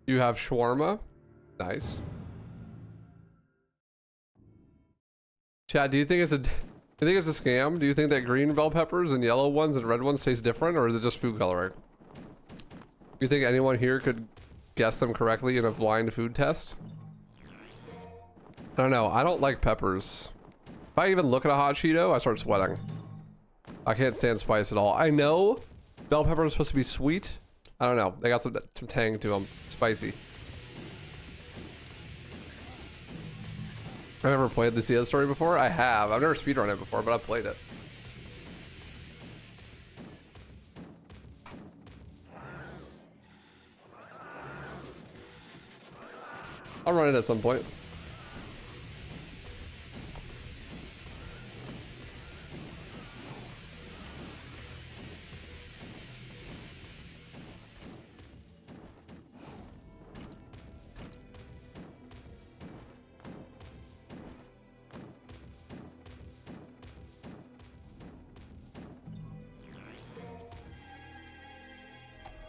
You have shawarma. Nice. Chad, do you think it's a scam? Do you think that green bell peppers and yellow ones and red ones taste different, or is it just food coloring? Do you think anyone here could guess them correctly in a blind food test? I don't know. I don't like peppers. If I even look at a hot Cheeto, I start sweating. I can't stand spice at all. I know bell peppers are supposed to be sweet. I don't know. They got some tang to them. Spicy. I've never played Lucia's story before. I have. I've never speedrun it before, but I've played it. I'll run it at some point.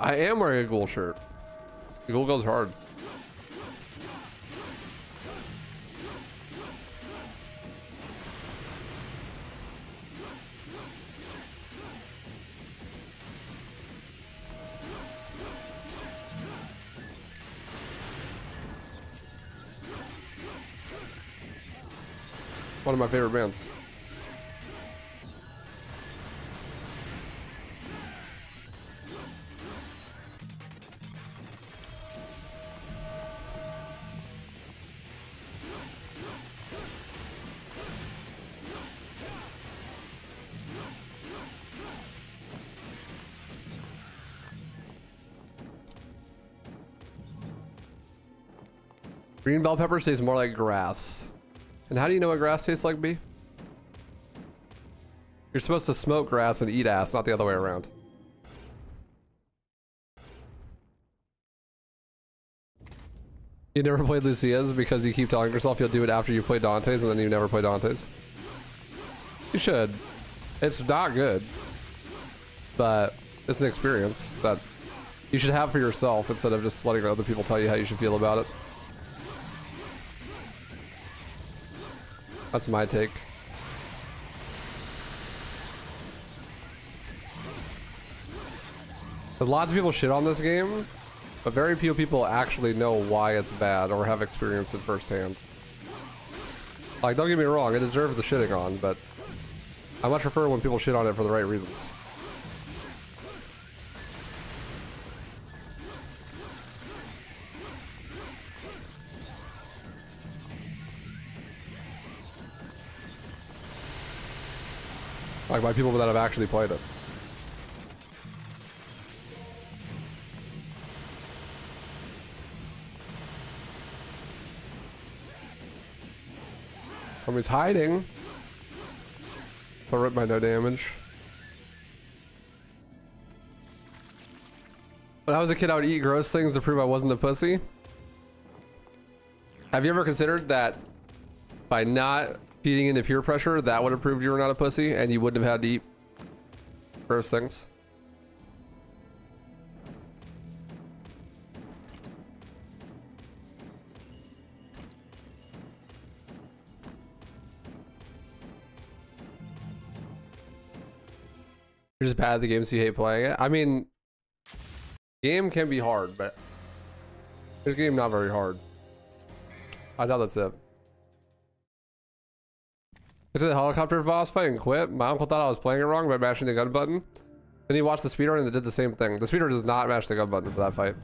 I am wearing a ghoul shirt. The ghoul goes hard. One of my favorite bands. Green bell peppers taste more like grass. And how do you know what grass tastes like, B? You're supposed to smoke grass and eat ass, not the other way around. You never played Lucia's because you keep telling yourself you'll do it after you play Dante's and then you never play Dante's? You should. It's not good. But it's an experience that you should have for yourself instead of just letting other people tell you how you should feel about it. That's my take. There's lots of people shit on this game, but very few people actually know why it's bad or have experienced it firsthand. Like, don't get me wrong, it deserves the shitting on, but I much prefer when people shit on it for the right reasons. Like by people that have actually played it. Somebody's hiding. So rip my no damage. When I was a kid, I would eat gross things to prove I wasn't a pussy. Have you ever considered that by not feeding into peer pressure, that would have proved you were not a pussy and you wouldn't have had to eat gross things? You're just bad at the game, so you hate playing it? I mean, game can be hard, but this game not very hard. I doubt that's it. Get to the helicopter boss fight and quit. My uncle thought I was playing it wrong by mashing the gun button. Then he watched the speedrun and they did the same thing. The speedrun does not mash the gun button for that fight.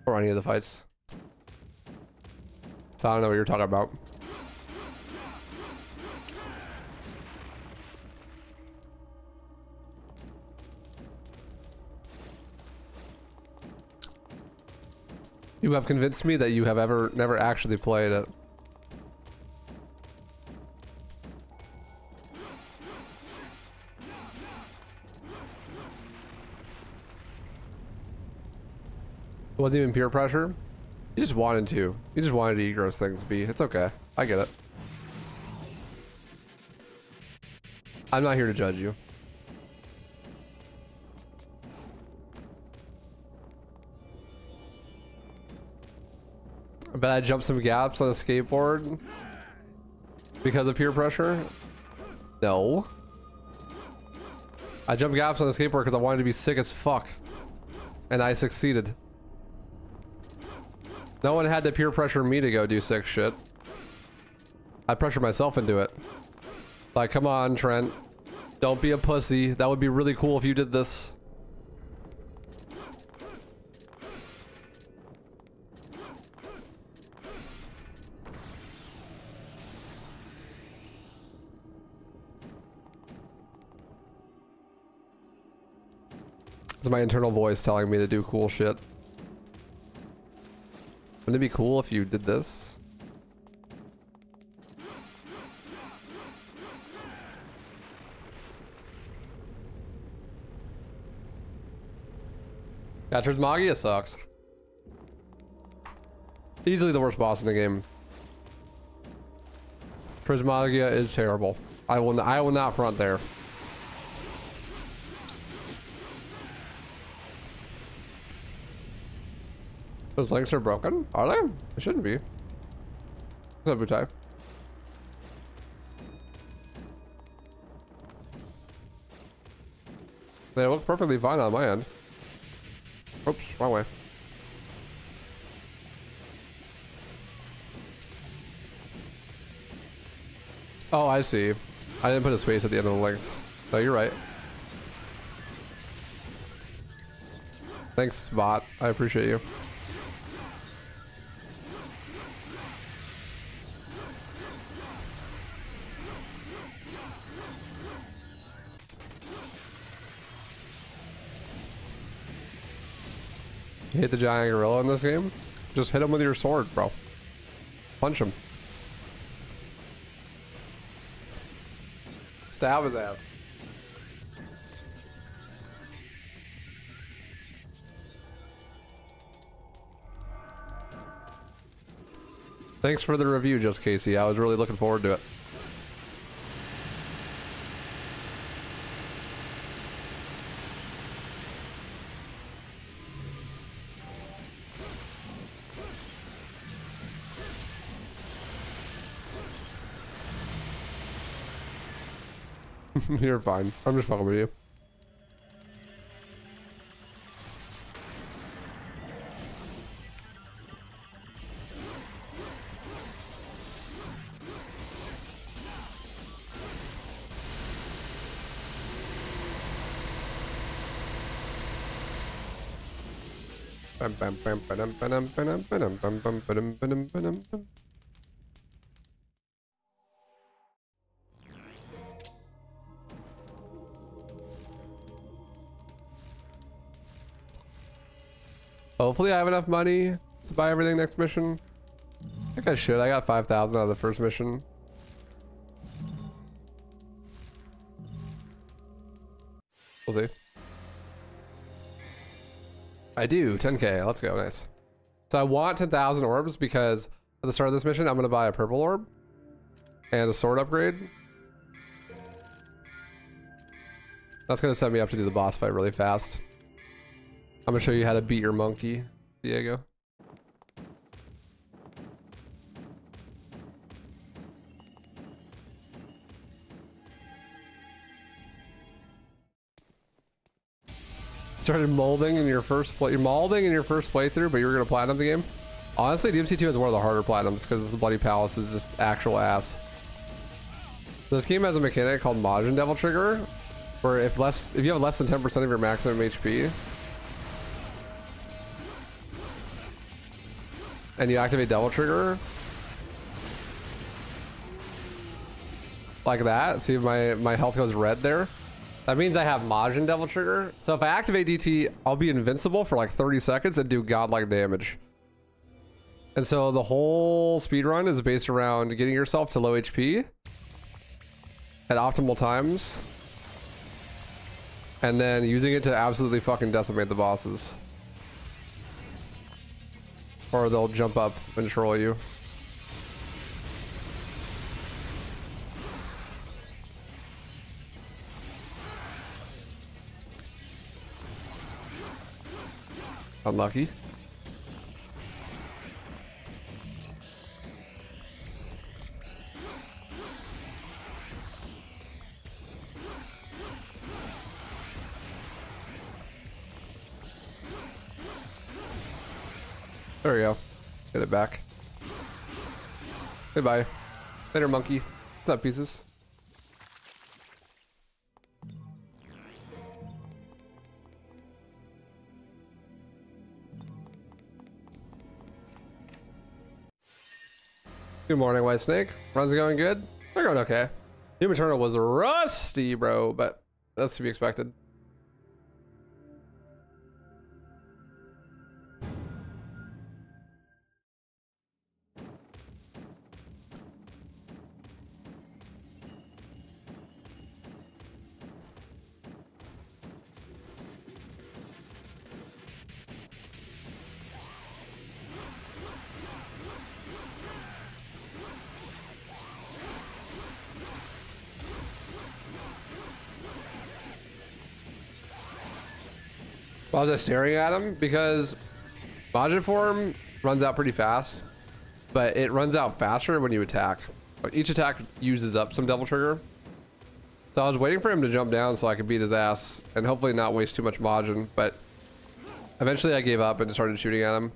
Or any of the fights. So I don't know what you're talking about. You have convinced me that you have never actually played it. It wasn't even peer pressure. You just wanted to. You just wanted to eat gross things, B. It's okay. I get it. I'm not here to judge you. bet I jumped some gaps on a skateboard because of peer pressure. No. I jumped gaps on a skateboard because I wanted to be sick as fuck. And I succeeded. No one had to peer pressure me to go do sick shit. I pressured myself into it. Like, come on, Trent. Don't be a pussy. That would be really cool if you did this. It's my internal voice telling me to do cool shit. Wouldn't it be cool if you did this? Yeah, Trismagia sucks. Easily the worst boss in the game. Trismagia is terrible. I will not front there. Those links are broken? Are they? They shouldn't be. What's up, Butai? They look perfectly fine on my end. Oops, wrong way. Oh, I see. I didn't put a space at the end of the links. No, you're right. Thanks, bot. I appreciate you. You hit the giant gorilla in this game? Just hit him with your sword, bro. Punch him. Stab his ass. Thanks for the review, Just Casey. I was really looking forward to it. You're fine. I'm just fucking with you. Hopefully I have enough money to buy everything next mission. I think I should. I got 5,000 out of the first mission. We'll see. I do. 10k. Let's go. Nice. So I want 10,000 orbs because at the start of this mission, I'm going to buy a purple orb and a sword upgrade. That's going to set me up to do the boss fight really fast. I'm gonna show you how to beat your monkey, Diego. Started molding in your first playthrough, but you were gonna platinum the game. Honestly, DMC2 is one of the harder platinums because this Bloody Palace is just actual ass. This game has a mechanic called Majin Devil Trigger, where if you have less than 10% of your maximum HP, and you activate Devil Trigger like that, see my health goes red there, that means I have Majin Devil Trigger. So if I activate DT, I'll be invincible for like 30 seconds and do godlike damage. And so the whole speedrun is based around getting yourself to low HP at optimal times and then using it to absolutely fucking decimate the bosses. Or they'll jump up and troll you. There we go. Get it back. Goodbye. Later, monkey. What's up, pieces? Good morning, White Snake. Runs going good? They're going okay. Doom Eternal was rusty, bro, but that's to be expected. Why was I staring at him? Because Majin form runs out pretty fast, but it runs out faster when you attack. Each attack uses up some Devil Trigger. So I was waiting for him to jump down so I could beat his ass and hopefully not waste too much Majin, but eventually I gave up and started shooting at him.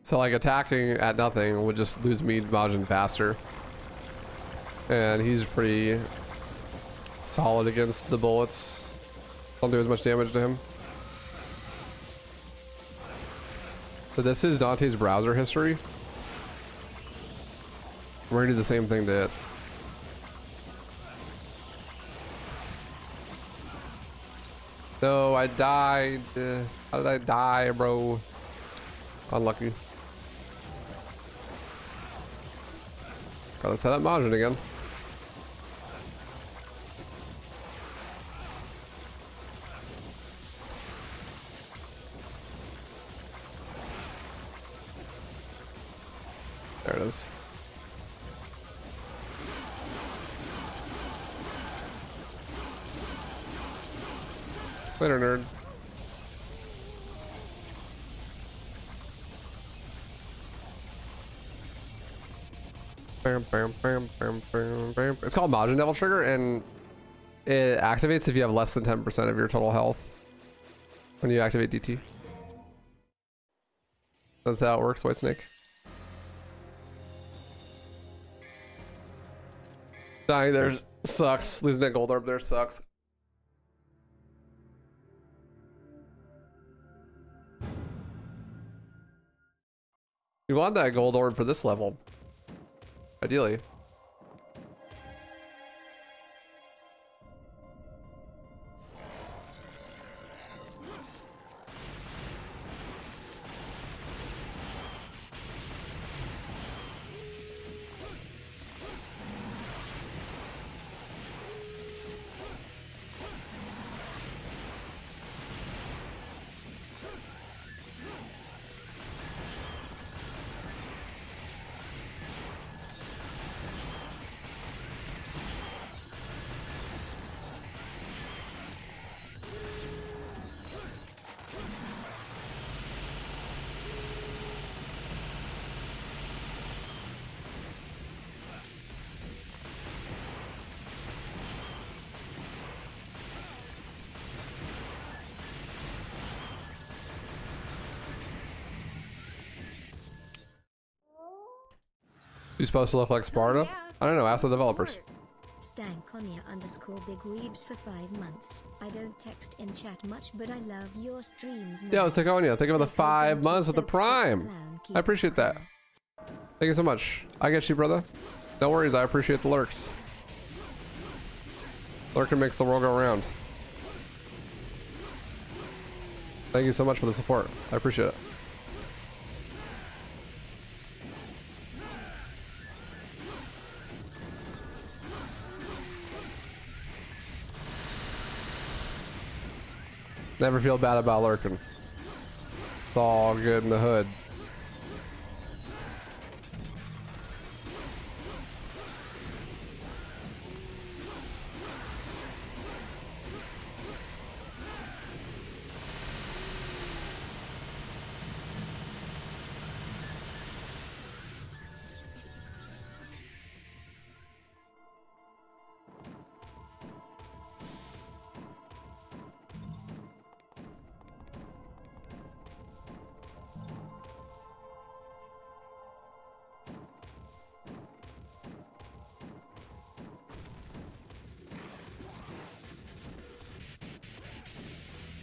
So like attacking at nothing would just lose me Majin faster. And he's pretty solid against the bullets. Don't do as much damage to him. So this is Dante's browser history. We're gonna do the same thing to it. No, I died. How did I die, bro? Unlucky. Let's set up Majin again. There it is. Later, nerd. It's called Majin Devil Trigger, and it activates if you have less than 10% of your total health when you activate DT. That's how it works, White Snake. Dying there sucks. Losing that gold orb there sucks. You want that gold orb for this level. Ideally. You're supposed to look like Sparta? I don't know, ask the developers. @Stankonia_bigweebs for 5 months. I don't text in chat much, but I love your streams. Yo, Stankonia, thank you for the 5 months with the Prime. I appreciate that. Thank you so much. I get you, brother. No worries, I appreciate the lurks. Lurking makes the world go round. Thank you so much for the support. I appreciate it. Never feel bad about lurking. It's all good in the hood.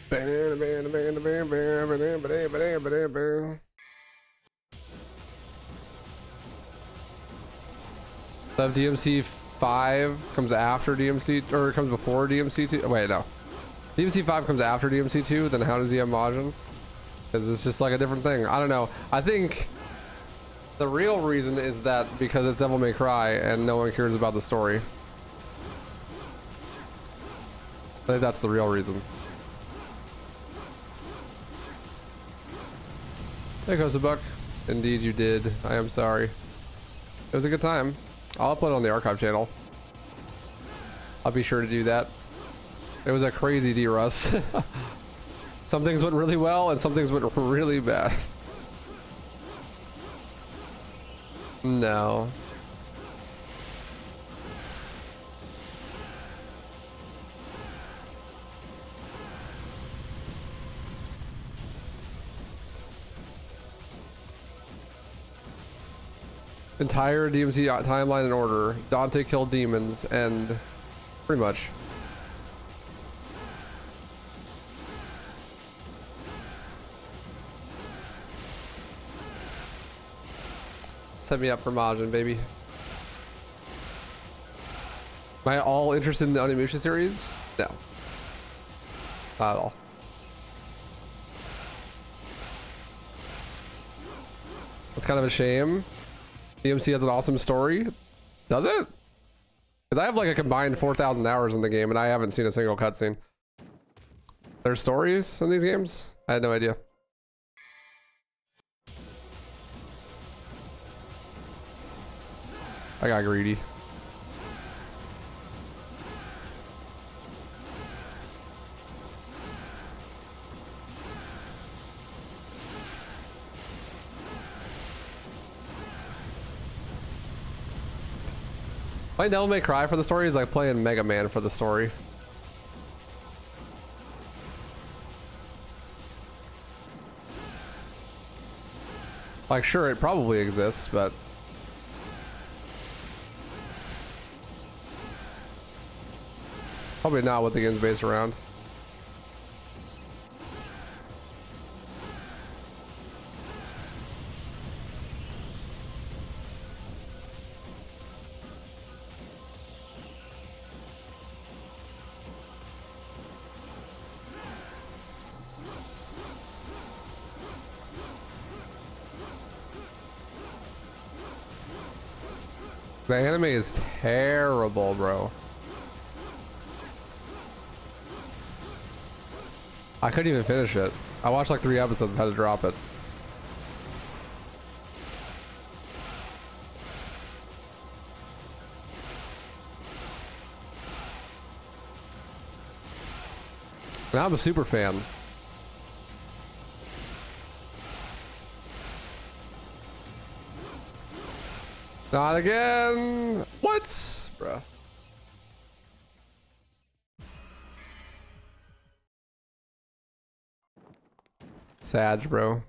So if DMC 5 comes after DMC, or comes before DMC 2. Wait, no. DMC 5 comes after DMC 2, then how does he have Majin? Because it's just like a different thing. I don't know. I think the real reason is that because it's Devil May Cry and no one cares about the story. I think that's the real reason. Hey, Kosabuck. Indeed you did. I am sorry. It was a good time. I'll upload it on the archive channel. I'll be sure to do that. It was a crazy D-Russ. Some things went really well and some things went really bad. No. Entire DMC timeline in order. Dante killed demons and pretty much. Set me up for Majin, baby. Am I all interested in the Onimusha series? No. Not at all. It's kind of a shame. DMC has an awesome story. Does it? Because I have like a combined 4,000 hours in the game and I haven't seen a single cutscene. There's stories in these games? I had no idea. I got greedy. Playing Devil May Cry for the story is like playing Mega Man for the story. Like, sure, it probably exists, but probably not what the game's based around. The anime is terrible, bro. I couldn't even finish it. I watched like 3 episodes and had to drop it. And I'm a super fan. Not again. What? Bruh. Sag, bro.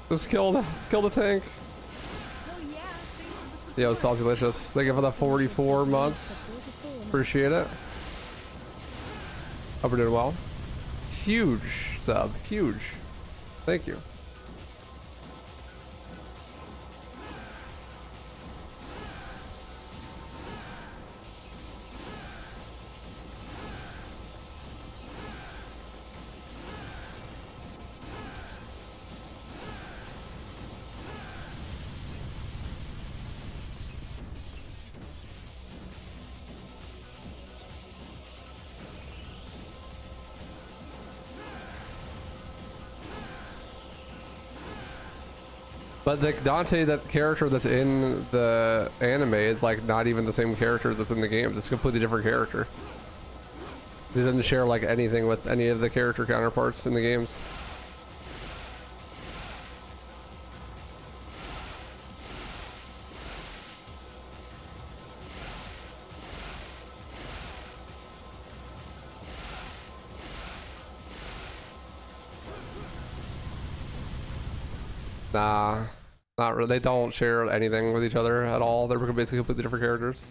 Just kill the tank. Yo, Saucylicious. Thank you for the 44 months. Appreciate it. Hope we're doing well. Huge sub. Huge. Thank you. But the Dante, that character that's in the anime, is like not even the same characters that's in the games. It's a completely different character. He doesn't share like anything with any of the character counterparts in the games. Nah. Not really. They don't share anything with each other at all. They're basically completely different characters.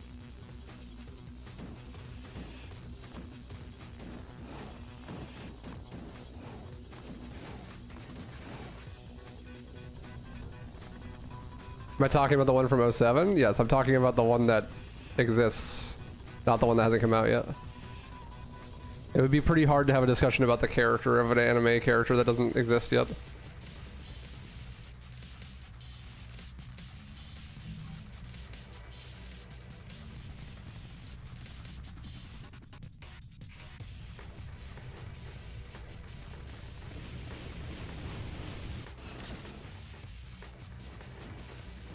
Am I talking about the one from '07? Yes, I'm talking about the one that exists, not the one that hasn't come out yet. It would be pretty hard to have a discussion about the character of an anime character that doesn't exist yet.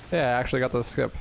Yeah, I actually got the skip.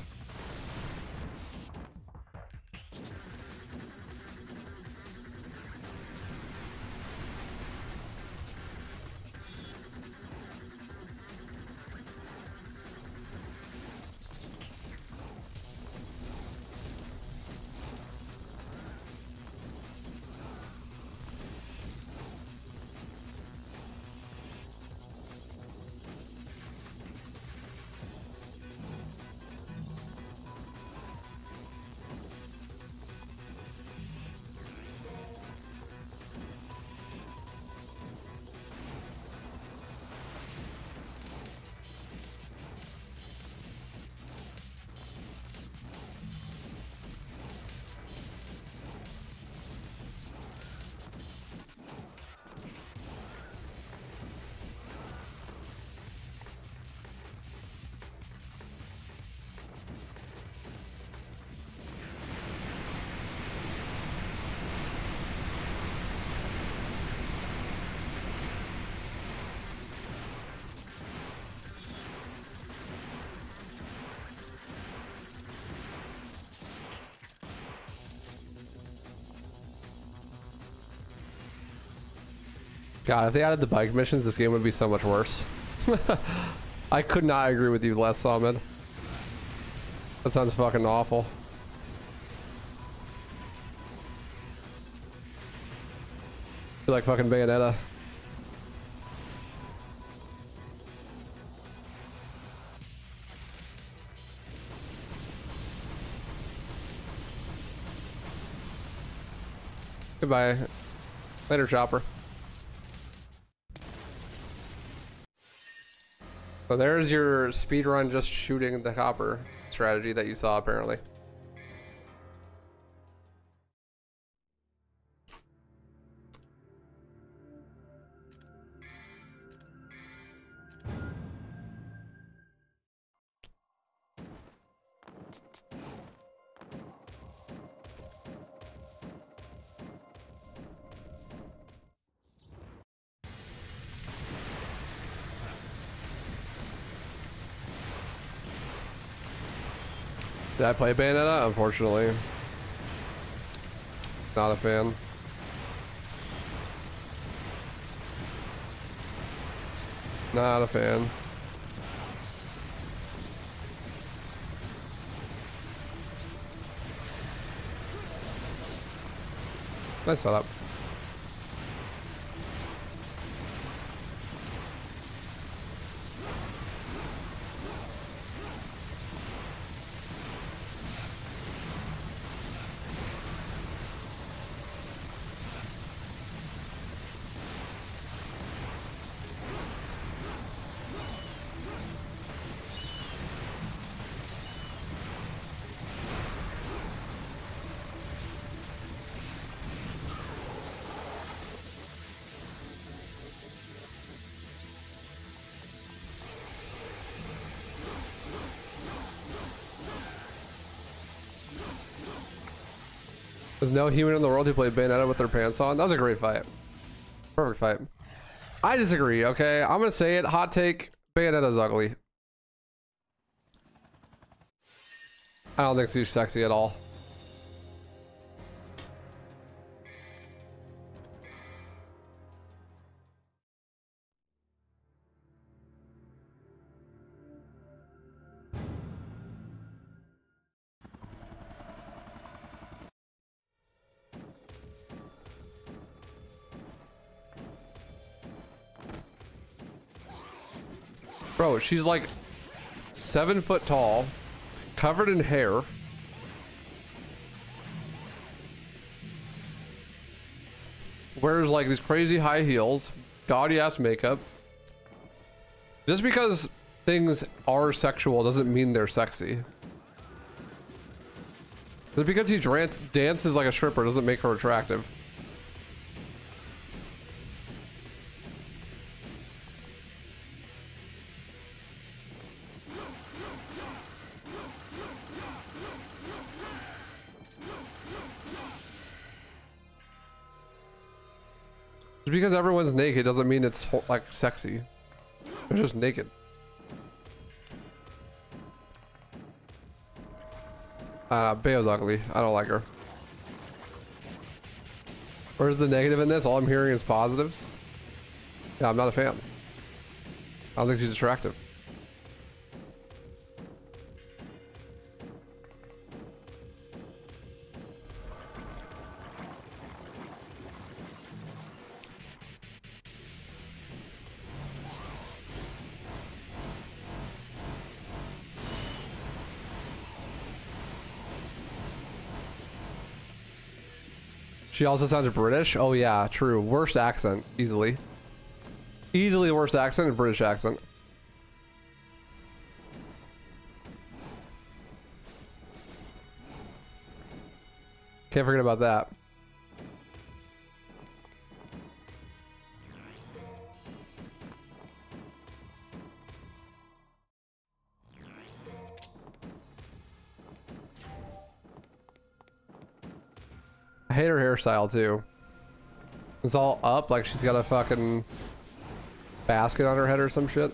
God, if they added the bike missions, this game would be so much worse. I could not agree with you less, Ahmed. That sounds fucking awful. Feel like fucking Bayonetta. Goodbye. Later, Chopper. So there's your speedrun just shooting the copper strategy that you saw apparently. Did I play Bayonetta? Unfortunately. Not a fan. Not a fan. Nice setup. There's no human in the world who played Bayonetta with their pants on. That was a great fight. Perfect fight. I disagree, okay? I'm gonna say it. Hot take. Bayonetta's ugly. I don't think she's sexy at all. Bro, she's like 7 foot tall, covered in hair. Wears like these crazy high heels, gaudy ass makeup. Just because things are sexual doesn't mean they're sexy. Just because he dances like a stripper doesn't make her attractive. Just because everyone's naked doesn't mean it's like sexy. They're just naked. Bayo's ugly. I don't like her. Where's the negative in this? All I'm hearing is positives. Yeah, I'm not a fan. I don't think she's attractive. She also sounds British. Oh yeah, true. Worst accent, easily. Easily worst accent, British accent. Can't forget about that. I hate her hairstyle too. It's all up like she's got a fucking basket on her head or some shit.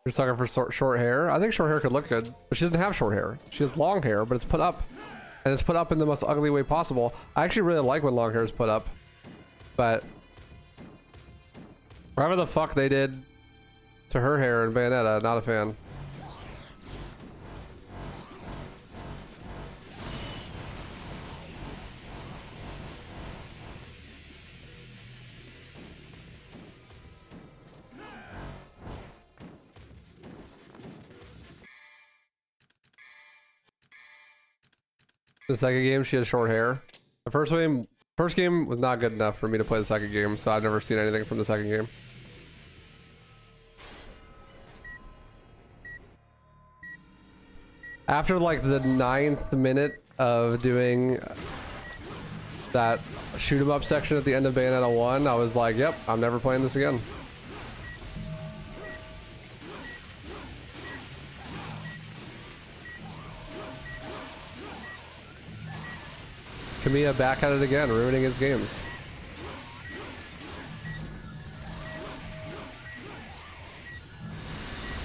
You're sucking for short hair? I think short hair could look good, but she doesn't have short hair. She has long hair, but it's put up. And it's put up in the most ugly way possible. I actually really like when long hair is put up. But whatever the fuck they did to her hair in Bayonetta, not a fan. The second game, she has short hair. The first game was not good enough for me to play the second game, so I've never seen anything from the second game. After like the 9th minute of doing that shoot 'em up section at the end of Bayonetta 1, I was like, yep, I'm never playing this again. Kamiya back at it again, ruining his games.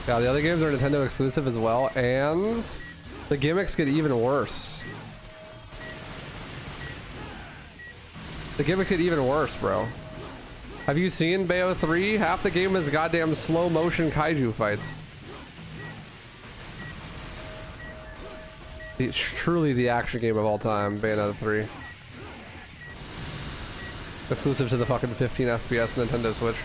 Yeah, the other games are Nintendo exclusive as well, and the gimmicks get even worse. The gimmicks get even worse, bro. Have you seen Bayo 3? Half the game is goddamn slow motion kaiju fights. It's truly the action game of all time, Bayonetta 3. Exclusive to the fucking 15 FPS Nintendo Switch.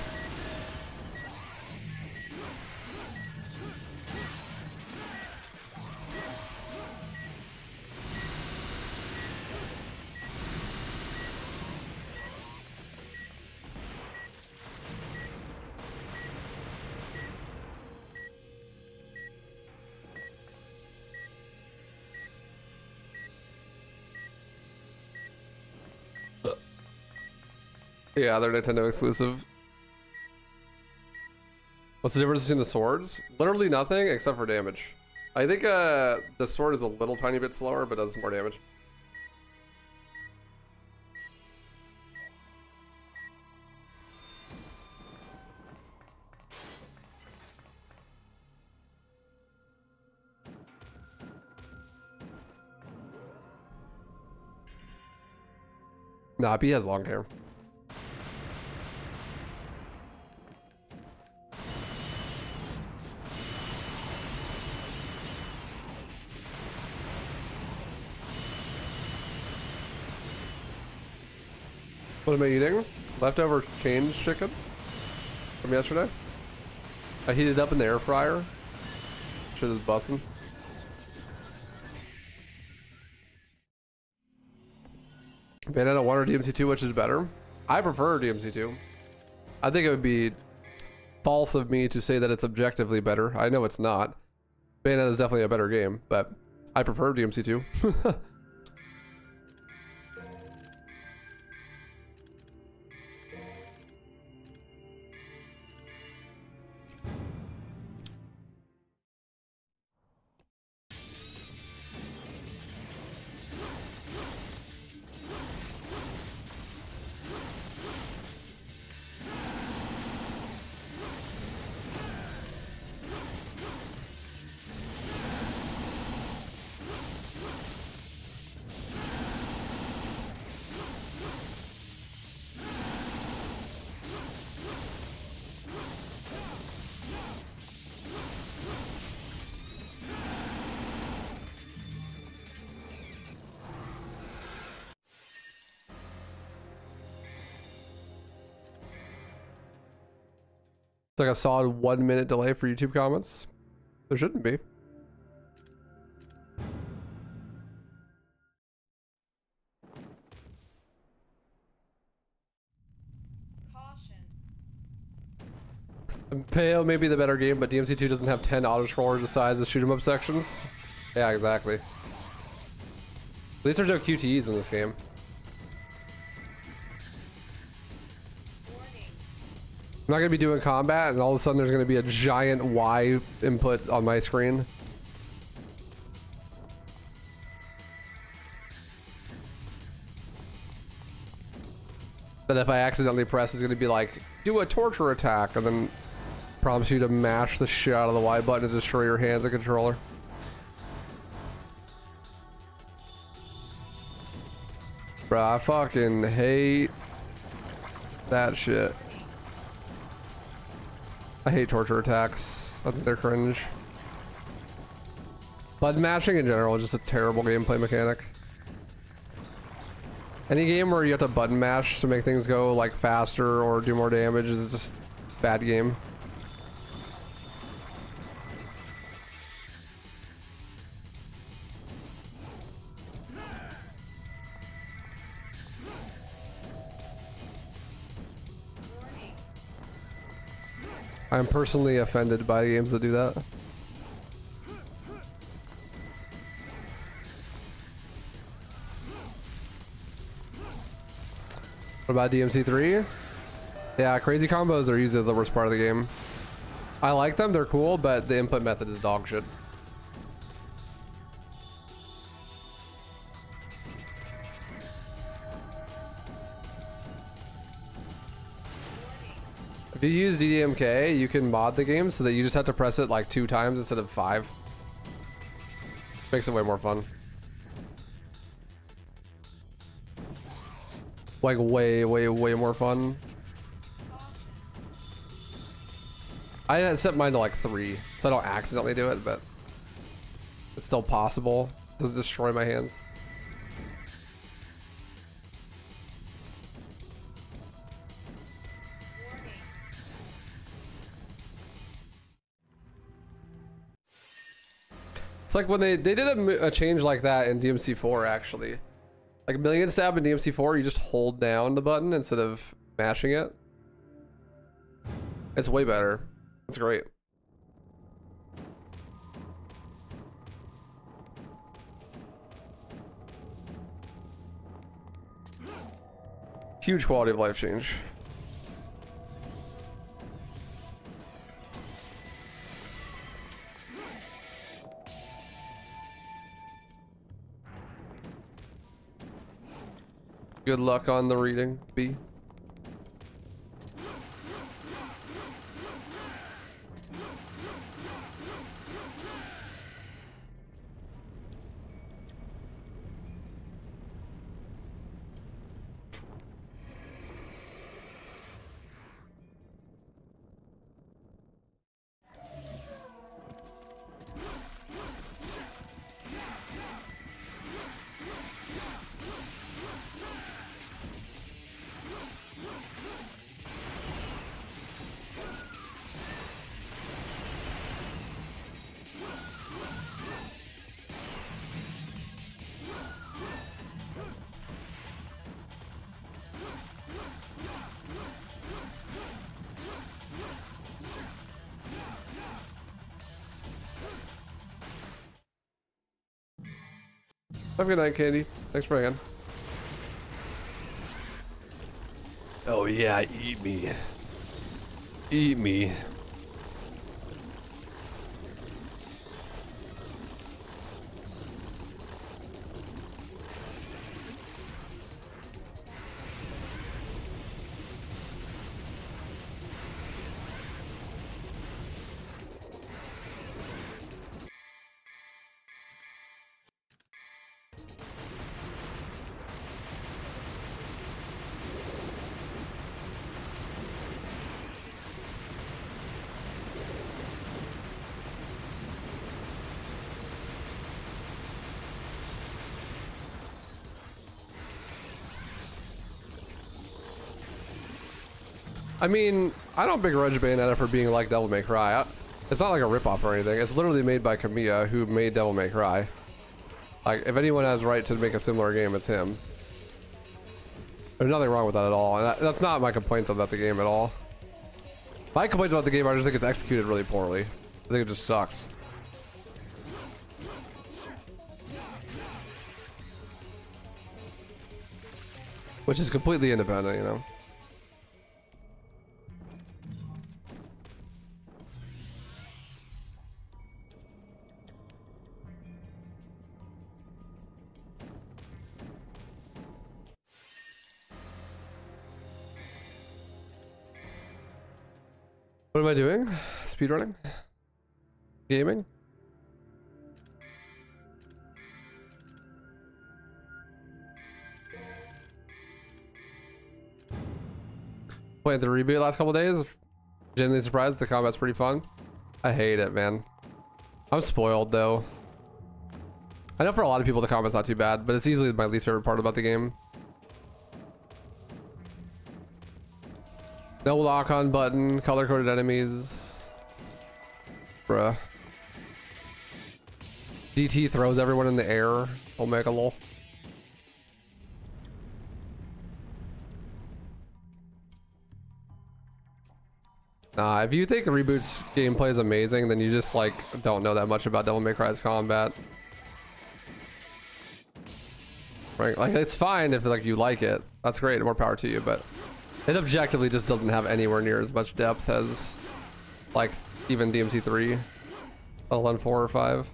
Yeah, they're Nintendo exclusive. What's the difference between the swords? Literally nothing except for damage. I think the sword is a little tiny bit slower, but does more damage. Nah, B has long hair. What am I eating? Leftover Cane's chicken from yesterday. I heated it up in the air fryer. Shit is busting. Bayonetta 1 or DMC2, which is better? I prefer DMC2. I think it would be false of me to say that it's objectively better. I know it's not. Bayonetta is definitely a better game, but I prefer DMC2. It's like a solid 1 minute delay for YouTube comments. There shouldn't be. Pale may be the better game, but DMC2 doesn't have 10 auto-scrollers the size of shoot-em-up sections. Yeah, exactly. At least there's no QTEs in this game. I'm not gonna be doing combat and all of a sudden there's gonna be a giant Y input on my screen. But if I accidentally press, it's gonna be like, do a torture attack, and then prompts you to mash the shit out of the Y button to destroy your hands and controller. Bruh, I fucking hate that shit. I hate torture attacks. I think they're cringe. Button mashing in general is just a terrible gameplay mechanic. Any game where you have to button mash to make things go like faster or do more damage is just a bad game. I'm personally offended by games that do that. What about DMC3? Yeah, crazy combos are usually the worst part of the game. I like them, they're cool, but the input method is dog shit. If you use DDMK, you can mod the game so that you just have to press it like 2 times instead of 5. Makes it way more fun. Like way more fun. I set mine to like 3, so I don't accidentally do it, but it's still possible to destroy my hands. It's like when they did a change like that in DMC4 actually. Like million stab in DMC4, you just hold down the button instead of mashing it. It's way better. It's great. Huge quality of life change. Good luck on the reading, B. Have a good night, Candy. Thanks for hanging. Oh yeah, eat me. Eat me. I mean, I don't begrudge Bayonetta for being like Devil May Cry. It's not like a ripoff or anything. It's literally made by Kamiya, who made Devil May Cry. Like, if anyone has right to make a similar game, it's him. There's nothing wrong with that at all. And that's not my complaint about the game at all. My complaints about the game are I just think it's executed really poorly. I think it just sucks. Which is completely independent, you know? What am I doing? Speedrunning? Gaming? Played the reboot last couple days. Genuinely surprised. The combat's pretty fun. I hate it, man. I'm spoiled though. I know for a lot of people the combat's not too bad, but it's easily my least favorite part about the game. No lock-on button, color-coded enemies. Bruh. DT throws everyone in the air. Omega lol. Nah, if you think the reboot's gameplay is amazing, then you just like don't know that much about Devil May Cry's combat. Right? Like it's fine if like you like it. That's great, more power to you, but it objectively just doesn't have anywhere near as much depth as like even DMC3, LN4 or 5.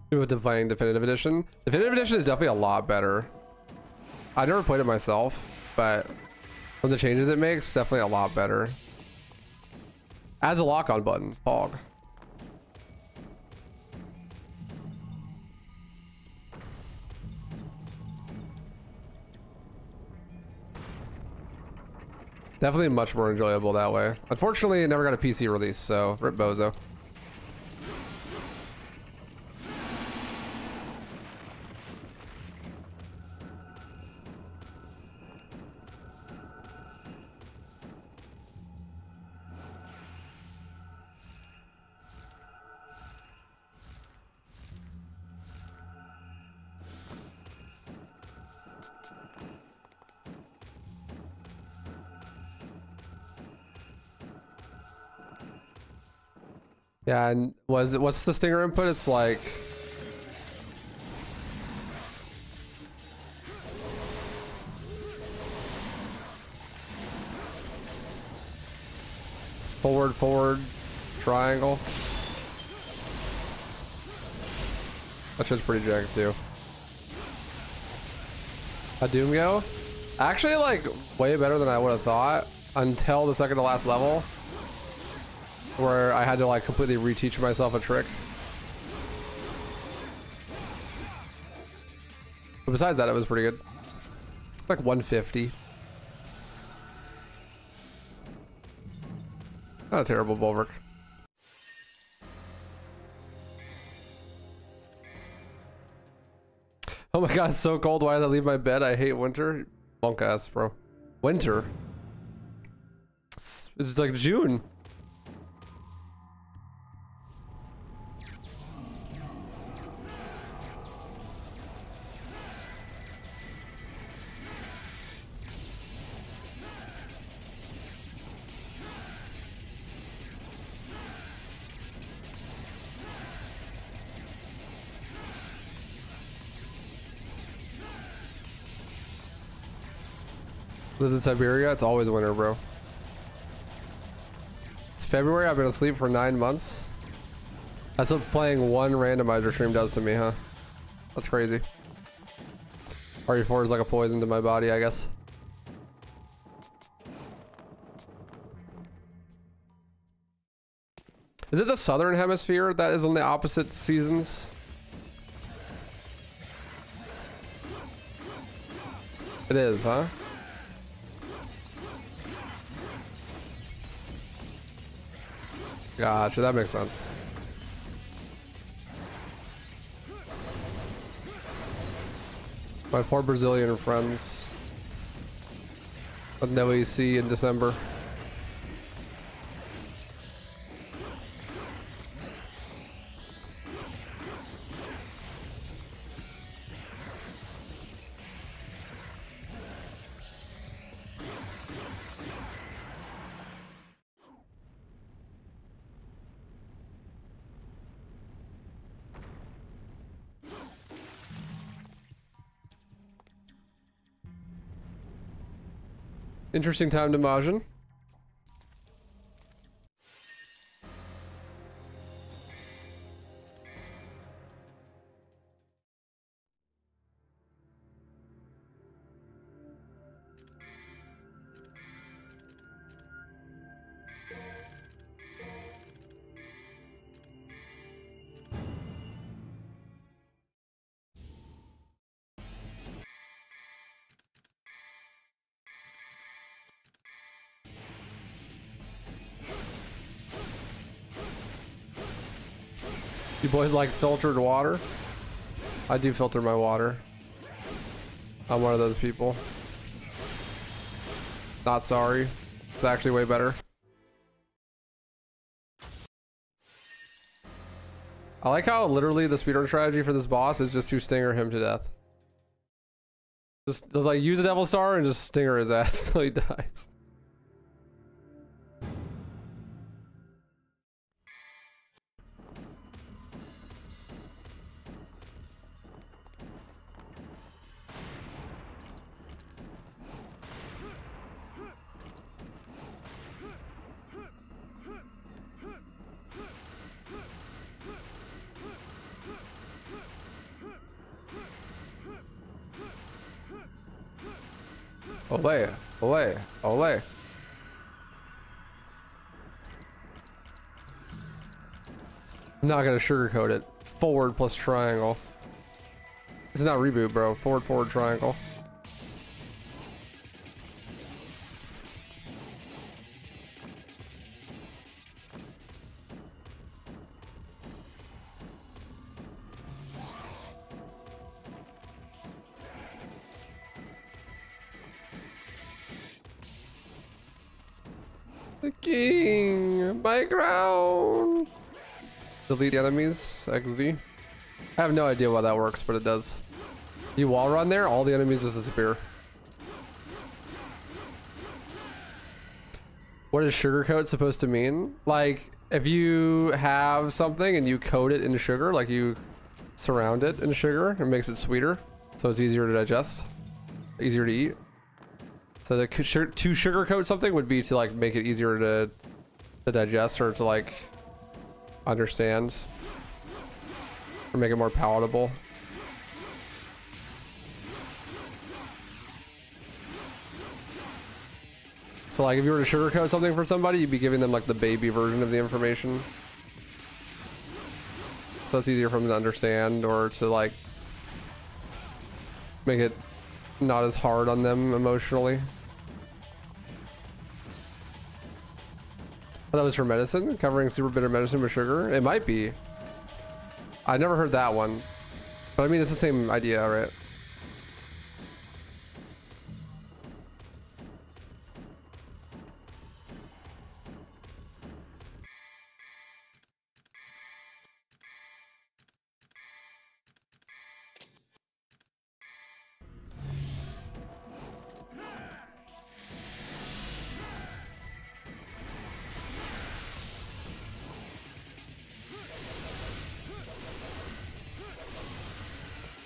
Do a Divine Definitive Edition. Definitive Edition is definitely a lot better. I never played it myself, but from the changes it makes, definitely a lot better. Adds a lock-on button, Pog. Definitely much more enjoyable that way. Unfortunately, it never got a PC release, so rip bozo. Yeah, and what's the stinger input? It's like it's forward, triangle. That shit's pretty jacked too. A Doom go? Actually, like way better than I would have thought until the second to last level, where I had to like completely reteach myself a trick. But besides that, it was pretty good. Like 150. Not a terrible bulwark. Oh my god, it's so cold. Why did I leave my bed? I hate winter. Monk ass, bro. Winter? It's like June. Lives in Siberia. It's always winter, bro. It's February. I've been asleep for 9 months. That's what playing one randomizer stream does to me, huh? That's crazy. RE4 is like a poison to my body, I guess. Is it the southern hemisphere that is on the opposite seasons? It is, huh? Gotcha, that makes sense. My poor Brazilian friends with no AC in December. Interesting time to Majin. You boys like filtered water? I do filter my water. I'm one of those people. Not sorry. It's actually way better. I like how literally the speedrun strategy for this boss is just to stinger him to death. Just like use a devil star and just stinger his ass until he dies. Ole, ole, ole. I'm not gonna sugarcoat it. Forward plus triangle. It's not reboot, bro. Forward, forward, triangle. The king, my crown. Delete enemies, XD. I have no idea why that works, but it does. You wall run there, all the enemies just disappear. What is sugarcoat supposed to mean? Like, if you have something and you coat it in sugar, like you surround it in sugar, it makes it sweeter, so it's easier to digest, easier to eat. So to sugarcoat something would be to like make it easier to digest or to like understand or make it more palatable. So like if you were to sugarcoat something for somebody, you'd be giving them like the baby version of the information. So it's easier for them to understand or to like make it not as hard on them emotionally. Oh, that was for medicine? Covering super bitter medicine with sugar? It might be. I never heard that one. But I mean, it's the same idea, right?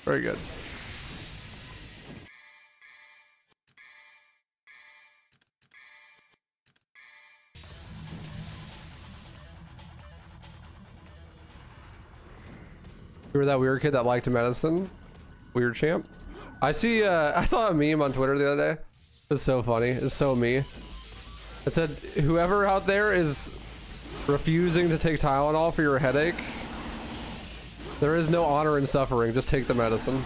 Very good. You were that weird kid that liked medicine? Weird champ? I saw a meme on Twitter the other day. It's so funny. It's so me. It said, whoever out there is refusing to take Tylenol for your headache, there is no honor in suffering. Just take the medicine.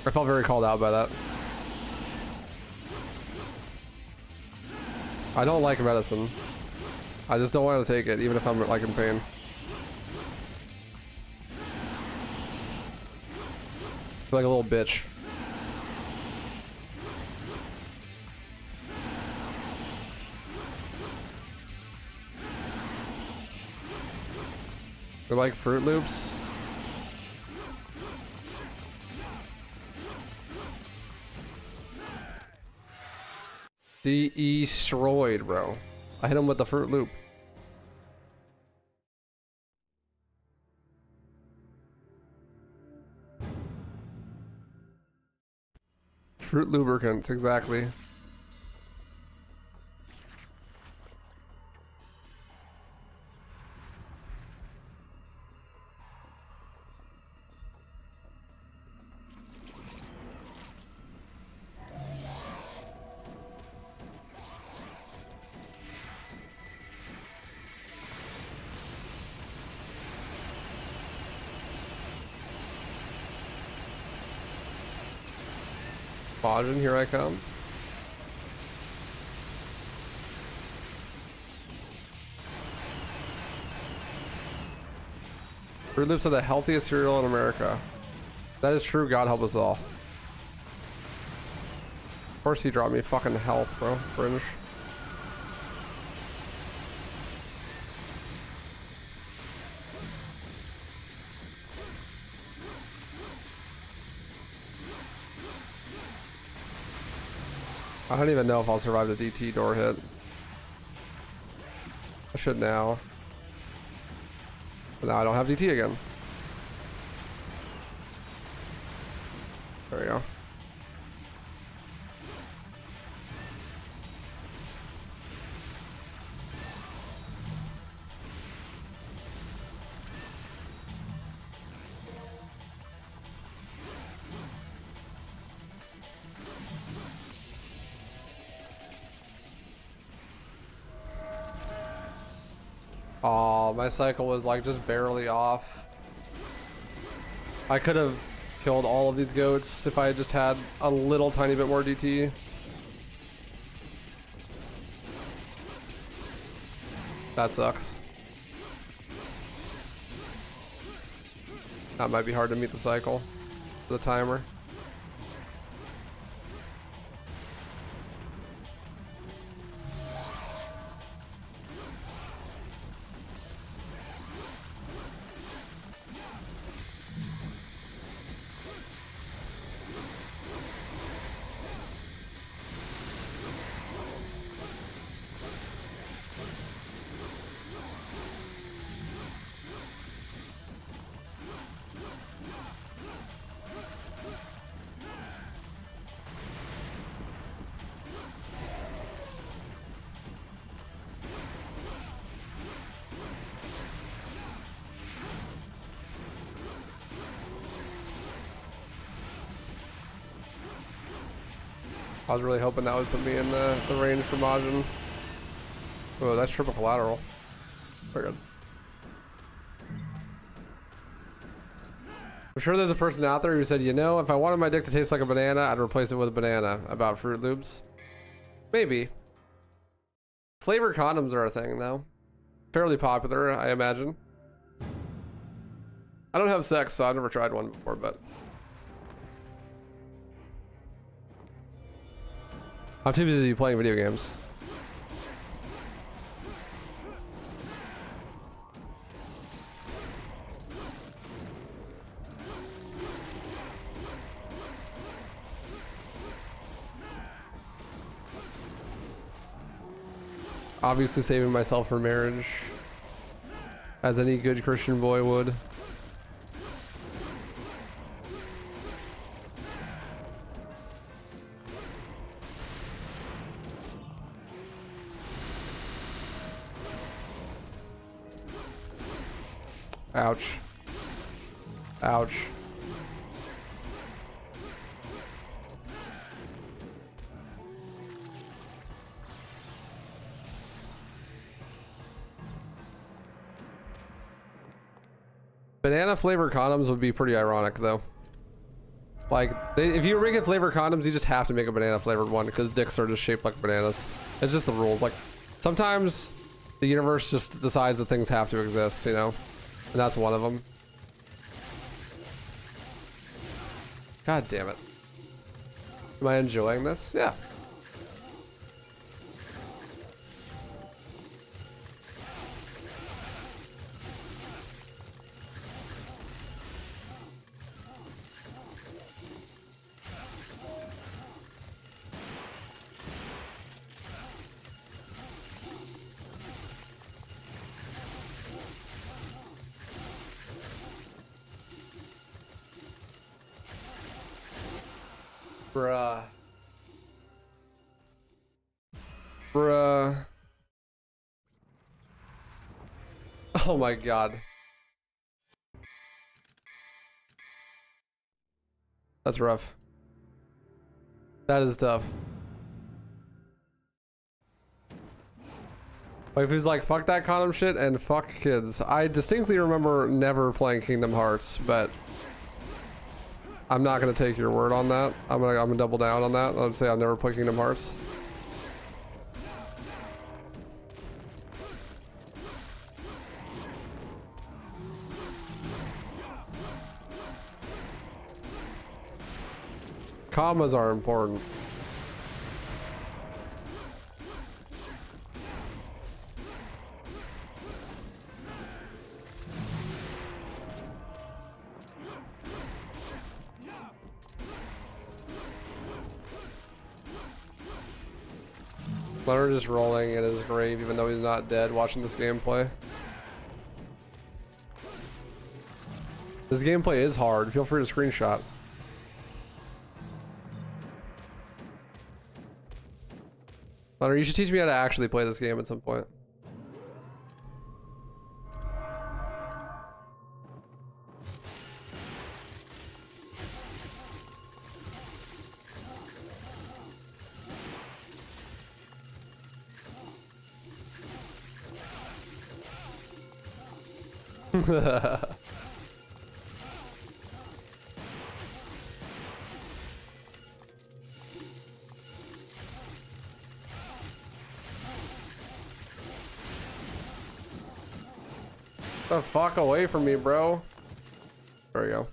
I felt very called out by that. I don't like medicine. I just don't want to take it, even if I'm like in pain. I feel like a little bitch. You like Fruit Loops? Destroyed, bro. I hit him with the Fruit Loop. Fruit lubricants, exactly. Majin, here I come. Fruit Loops are the healthiest cereal in America. That is true, God help us all. Of course he dropped me fucking health, bro. Fringe. I don't even know if I'll survive the DT door hit. I should now. But now I don't have DT again. There we go. Oh, my cycle was like just barely off. I could have killed all of these goats if I had just had a little tiny bit more DT. That sucks. That might be hard to meet the cycle, the timer. I was really hoping that would put me in the range for Majin. Oh, that's triple collateral. Very good. I'm sure there's a person out there who said, you know, if I wanted my dick to taste like a banana, I'd replace it with a banana. About Fruit Loops. Maybe. Flavored condoms are a thing, though. Fairly popular, I imagine. I don't have sex, so I've never tried one before, but... I'm too busy playing video games. Obviously saving myself for marriage, as any good Christian boy would. Ouch. Ouch. Banana flavored condoms would be pretty ironic though. Like, if you make it flavored condoms, you just have to make a banana flavored one because dicks are just shaped like bananas. It's just the rules. Like, sometimes the universe just decides that things have to exist, you know? And that's one of them. God damn it. Am I enjoying this? Yeah. Bruh. Bruh. Oh my god. That's rough. That is tough. Waifu's like, fuck that condom shit and fuck kids. I distinctly remember never playing Kingdom Hearts, but I'm not gonna take your word on that. I'm gonna double down on that. I'll say I've never played Kingdom Hearts. Commas are important. Leonard just rolling in his grave even though he's not dead watching this gameplay. This gameplay is hard. Feel free to screenshot. Leonard, you should teach me how to actually play this game at some point. The fuck away from me, bro. There we go.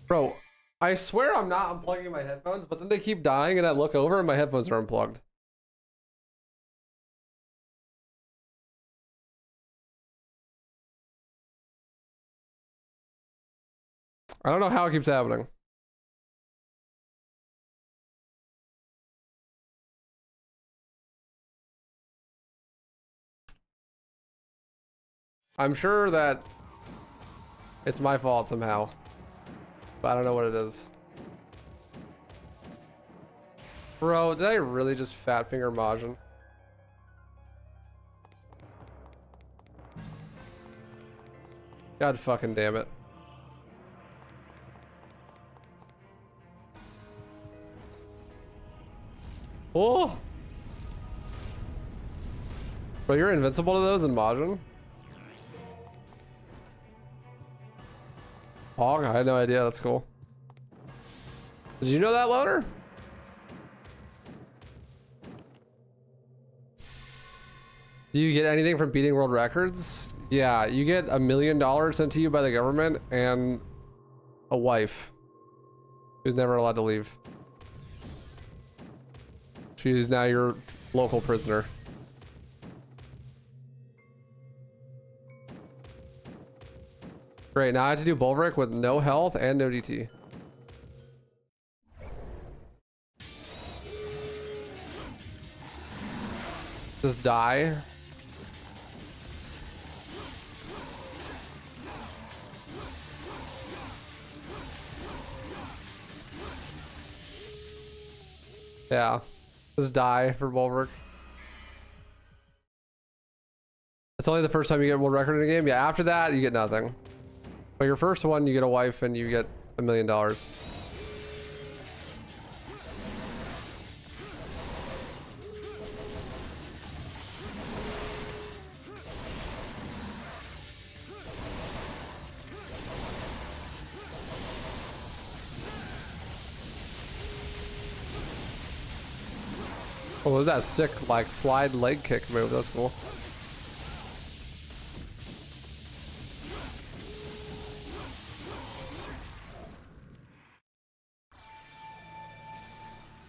Bro, I swear I'm not unplugging my headphones, but then they keep dying and I look over and my headphones are unplugged. I don't know how it keeps happening. I'm sure that it's my fault somehow, but I don't know what it is. Bro, did I really just fat finger Majin? God fucking damn it. Oh! Bro, you're invincible to those in Majin? Oh, I had no idea. That's cool. Did you know that, Loader? Do you get anything from beating world records? Yeah, you get $1 million sent to you by the government and a wife who's never allowed to leave. She's now your local prisoner. Great, now I have to do Bulwark with no health and no DT. Just die. Yeah. Just die for Bulwark. It's only the first time you get world record in a game. Yeah, after that, you get nothing. But your first one, you get a wife and you get $1 million. Oh, was that sick, like, slide leg kick move? That's cool.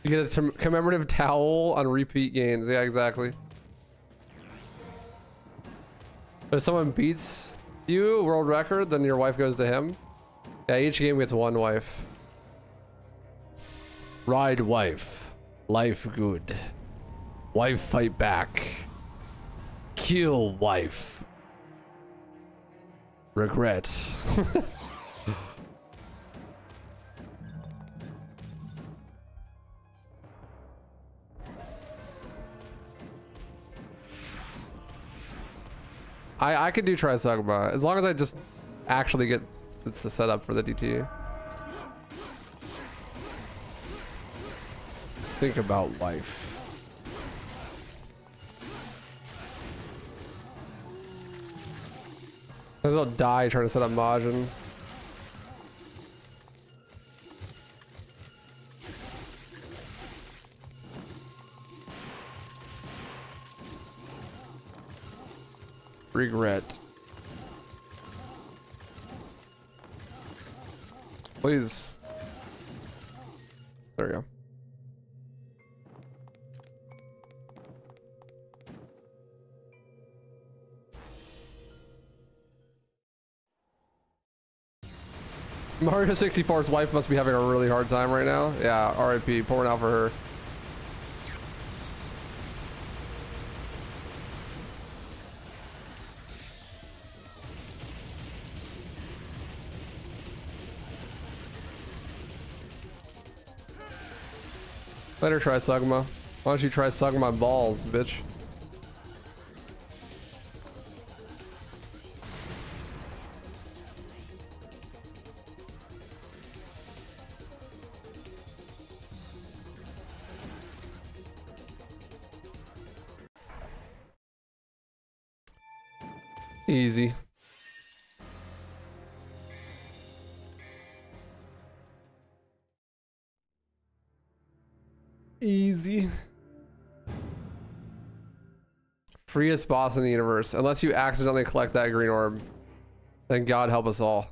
You get a commemorative towel on repeat gains. Yeah, exactly. But if someone beats you, world record, then your wife goes to him. Yeah, each game gets one wife. Ride wife. Life good. Wife fight back. Kill wife. Regret. I could do Trisugma as long as I just actually get it's the setup for the DT. Think about wife. I'll die trying to set up Majin. Regret. Please. There we go. Mario 64's wife must be having a really hard time right now. Yeah, RIP. Pouring out for her. Let her try Sugma. Why don't you try sucking my balls, bitch? Easy. Easy. Freest boss in the universe. Unless you accidentally collect that green orb. Then God help us all.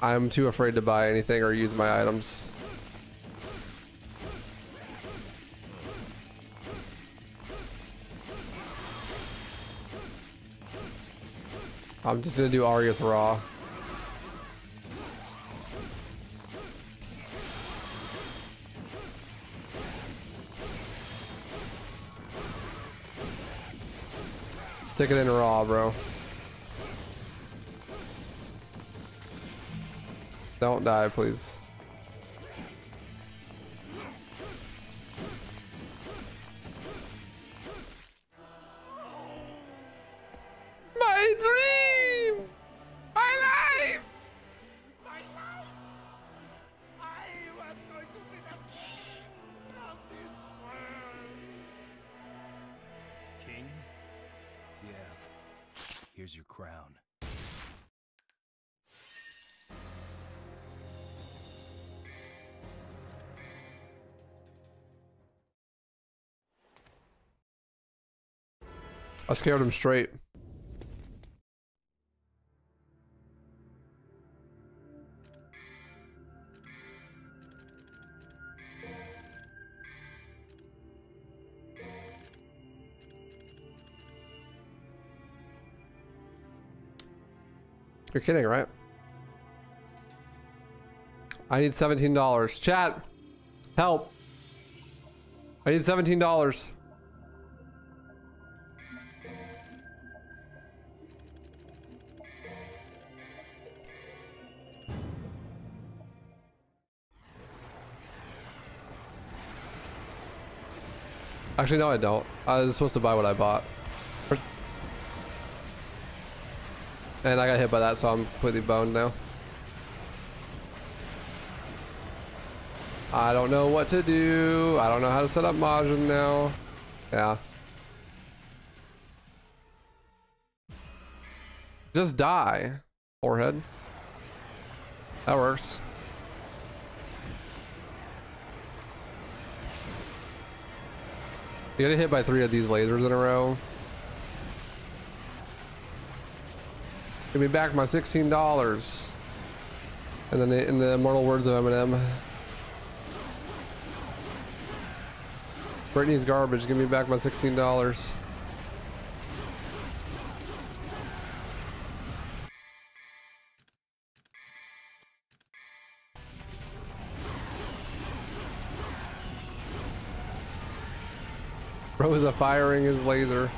I'm too afraid to buy anything or use my items. I'm just gonna do Arius raw. Stick it in raw, bro. Don't die, please. My dream! My life! My life! I was going to be the king of this world! King? Yeah. Here's your crown. I scared him straight. You're kidding, right? I need $17. Chat, help. I need $17. Actually, no, I don't. I was supposed to buy what I bought. And I got hit by that, so I'm completely boned now. I don't know what to do. I don't know how to set up Majin now. Yeah. Just die. Forehead. That works. You get hit by 3 of these lasers in a row. Give me back my $16. And then in the immortal words of Eminem, Britney's garbage. Give me back my $16. Rosa firing his laser.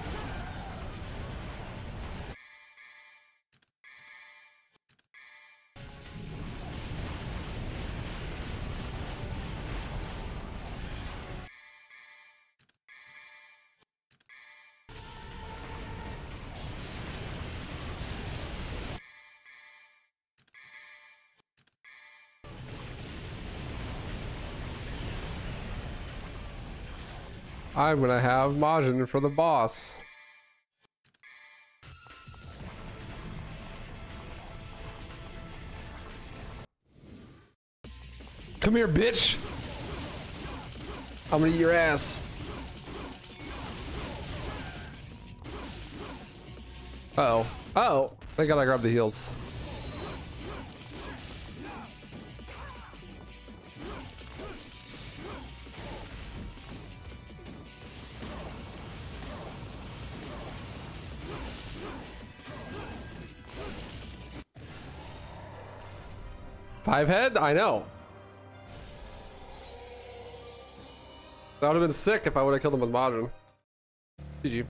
I'm gonna have Majin for the boss. Come here, bitch. I'm gonna eat your ass. Uh-oh. Uh-oh. Thank God I grabbed the heals. Five head? I know. That would have been sick if I would have killed him with Majin. GG.